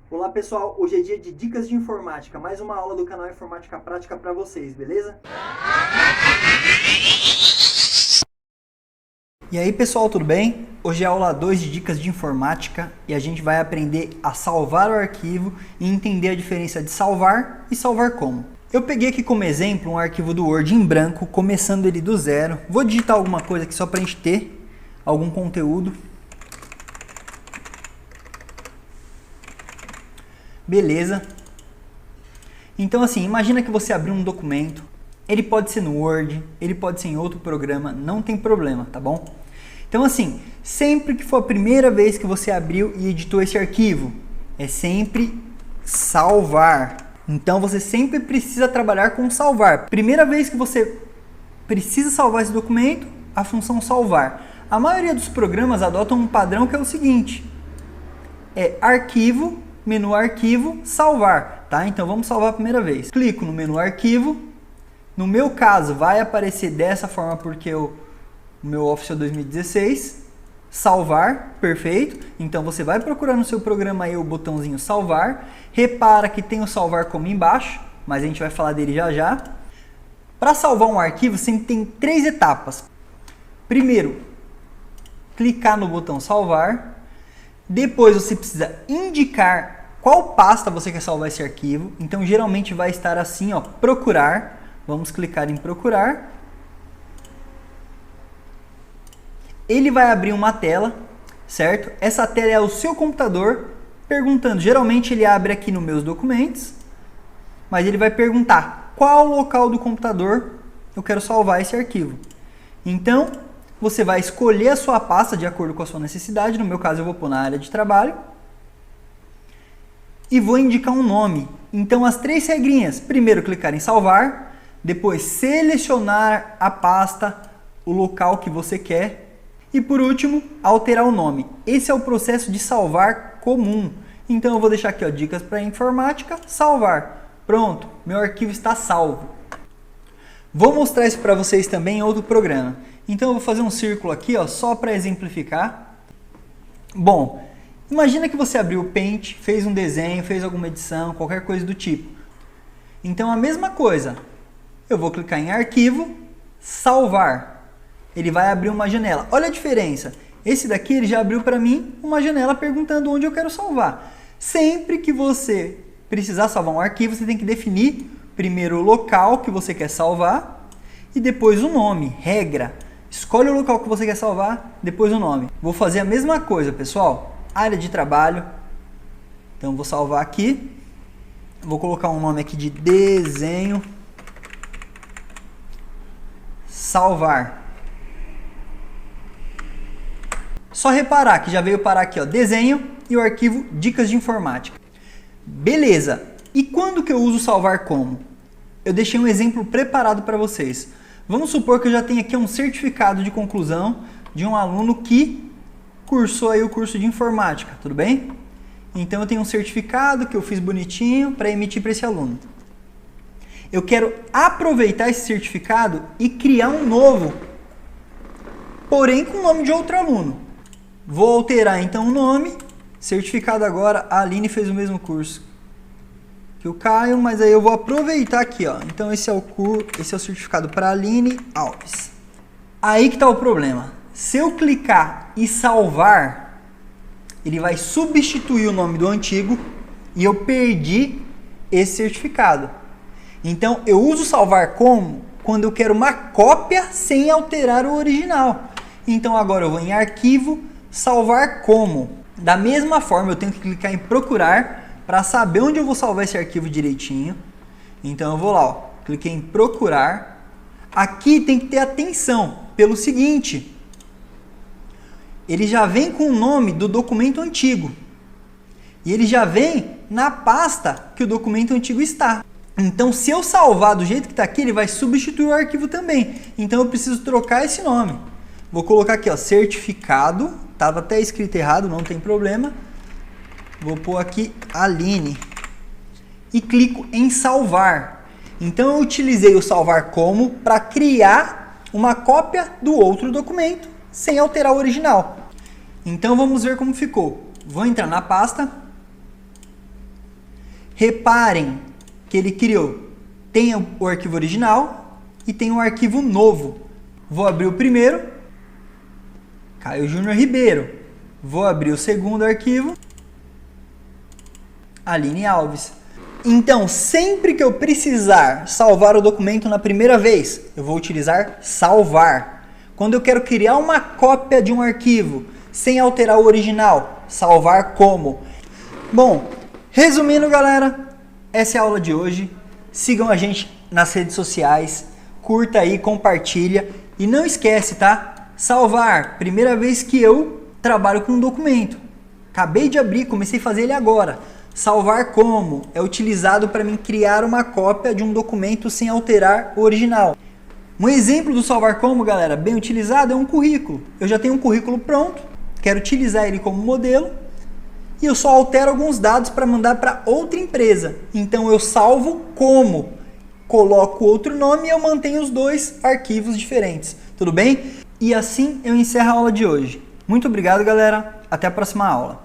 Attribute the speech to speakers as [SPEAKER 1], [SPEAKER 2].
[SPEAKER 1] Olá pessoal, hoje é dia de dicas de informática, mais uma aula do canal Informática Prática para vocês, beleza? E aí pessoal, tudo bem? Hoje é a aula 2 de dicas de informática e a gente vai aprender a salvar o arquivo e entender a diferença de salvar e salvar como. Eu peguei aqui como exemplo um arquivo do Word em branco, começando ele do zero. Vou digitar alguma coisa aqui só para a gente ter algum conteúdo. Beleza. Então assim, imagina que você abriu um documento, ele pode ser no Word, ele pode ser em outro programa, não tem problema, tá bom? Então assim, sempre que for a primeira vez que você abriu e editou esse arquivo, é sempre salvar. Então você sempre precisa trabalhar com salvar. Primeira vez que você precisa salvar esse documento, a função salvar. A maioria dos programas adotam um padrão que é o seguinte, é arquivo, menu arquivo, salvar, tá? Então vamos salvar a primeira vez. Clico no menu arquivo. No meu caso vai aparecer dessa forma porque o meu Office é 2016. Salvar, perfeito. Então você vai procurar no seu programa aí o botãozinho salvar. Repara que tem o salvar como embaixo, mas a gente vai falar dele já já. Para salvar um arquivo sempre tem 3 etapas. Primeiro, clicar no botão salvar. Depois você precisa indicar qual pasta você quer salvar esse arquivo. Então geralmente vai estar assim, ó, procurar. Vamos clicar em procurar. Ele vai abrir uma tela, certo? Essa tela é o seu computador perguntando. Geralmente ele abre aqui nos meus documentos, mas ele vai perguntar qual local do computador eu quero salvar esse arquivo. Então você vai escolher a sua pasta de acordo com a sua necessidade. No meu caso eu vou pôr na área de trabalho. E vou indicar um nome. Então as 3 regrinhas. Primeiro clicar em salvar. Depois selecionar a pasta, o local que você quer. E por último, alterar o nome. Esse é o processo de salvar comum. Então eu vou deixar aqui, ó, dicas para informática, salvar. Pronto, meu arquivo está salvo. Vou mostrar isso para vocês também em outro programa. Então eu vou fazer um círculo aqui, ó, só para exemplificar. Bom, imagina que você abriu o Paint, fez um desenho, fez alguma edição, qualquer coisa do tipo. Então a mesma coisa. Eu vou clicar em arquivo, salvar. Ele vai abrir uma janela. Olha a diferença. Esse daqui ele já abriu para mim uma janela perguntando onde eu quero salvar. Sempre que você precisar salvar um arquivo, você tem que definir primeiro o local que você quer salvar e depois o nome, regra. Escolhe o local que você quer salvar, depois o nome. Vou fazer a mesma coisa, pessoal. Área de trabalho. Então vou salvar aqui. Vou colocar um nome aqui de desenho. Salvar. Só reparar que já veio parar aqui, ó, desenho e o arquivo dicas de informática. Beleza. E quando que eu uso salvar como? Eu deixei um exemplo preparado para vocês. Vamos supor que eu já tenho aqui um certificado de conclusão de um aluno que cursou aí o curso de informática, tudo bem? Então eu tenho um certificado que eu fiz bonitinho para emitir para esse aluno. Eu quero aproveitar esse certificado e criar um novo, porém com o nome de outro aluno. Vou alterar então o nome, certificado agora, a Aline fez o mesmo curso que o Caio, mas aí eu vou aproveitar aqui, ó. Então esse é o certificado para Aline Alves. Aí que está o problema. Se eu clicar e salvar, ele vai substituir o nome do antigo e eu perdi esse certificado. Então eu uso salvar como quando eu quero uma cópia sem alterar o original. Então agora eu vou em arquivo, salvar como. Da mesma forma eu tenho que clicar em procurar para saber onde eu vou salvar esse arquivo direitinho. Então eu vou lá, ó, cliquei em procurar. Aqui tem que ter atenção pelo seguinte. Ele já vem com o nome do documento antigo. E ele já vem na pasta que o documento antigo está. Então, se eu salvar do jeito que está aqui, ele vai substituir o arquivo também. Então, eu preciso trocar esse nome. Vou colocar aqui, ó, certificado. Estava até escrito errado, não tem problema. Vou pôr aqui Aline. E clico em salvar. Então, eu utilizei o salvar como para criar uma cópia do outro documento, sem alterar o original. Então, vamos ver como ficou. Vou entrar na pasta. Reparem que ele criou. Tem o arquivo original e tem um arquivo novo. Vou abrir o primeiro. Caio Júnior Ribeiro. Vou abrir o segundo arquivo. Aline Alves. Então, sempre que eu precisar salvar o documento na primeira vez, eu vou utilizar salvar. Quando eu quero criar uma cópia de um arquivo sem alterar o original, salvar como. Bom, resumindo, galera, essa é a aula de hoje. Sigam a gente nas redes sociais, curta aí, compartilha e não esquece, tá? Salvar, primeira vez que eu trabalho com um documento. Acabei de abrir, comecei a fazer ele agora. Salvar como é utilizado para mim criar uma cópia de um documento sem alterar o original. Um exemplo do salvar como, galera, bem utilizado é um currículo. Eu já tenho um currículo pronto, quero utilizar ele como modelo e eu só altero alguns dados para mandar para outra empresa. Então eu salvo como, coloco outro nome e eu mantenho os dois arquivos diferentes. Tudo bem? E assim eu encerro a aula de hoje. Muito obrigado, galera. Até a próxima aula.